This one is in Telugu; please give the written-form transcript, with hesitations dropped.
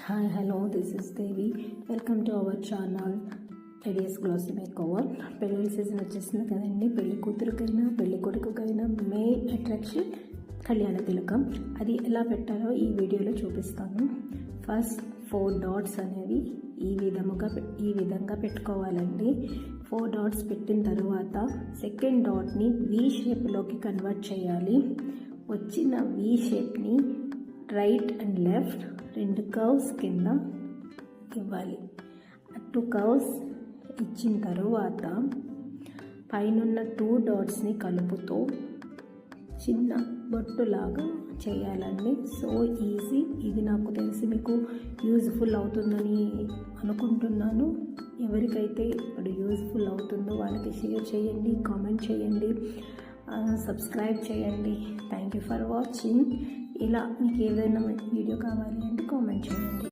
Hi, hello, this is Devi. Welcome to our channel Ideas Glossy Makeover. పెళ్ళి సీజన్ వచ్చేసింది కదండి. పెళ్లి కూతురుకైనా పెళ్లి కొడుకుకైనా మెయిన్ అట్రాక్షన్ కళ్యాణ తిలకం. అది ఎలా పెట్టాలో ఈ వీడియోలో చూపిస్తాను. ఫస్ట్ 4 డాట్స్ అనేవి ఈ విధంగా పెట్టుకోవాలండి. 4 డాట్స్ పెట్టిన తర్వాత సెకండ్ డాట్ని వి షేప్లోకి కన్వర్ట్ చేయాలి. వచ్చిన వి షేప్ని రైట్ అండ్ లెఫ్ట్ 2 కర్వ్స్ కింద ఇవ్వాలి. 2 కర్వ్స్ ఇచ్చిన తర్వాత పైనున్న 2 డాట్స్ని కలుపుతూ చిన్న బొట్టులాగా చేయాలండి. So easy. ఇది నాకు తెలిసి మీకు యూజ్ఫుల్ అవుతుందని అనుకుంటున్నాను. ఎవరికైతే ఇప్పుడు యూజ్ఫుల్ అవుతుందో వాళ్ళకి షేర్ చేయండి, కామెంట్ చేయండి, సబ్స్క్రైబ్ చేయండి. Thank you for watching. ఇలా మీకు ఏదైనా వీడియో కావాలి అంటే కామెంట్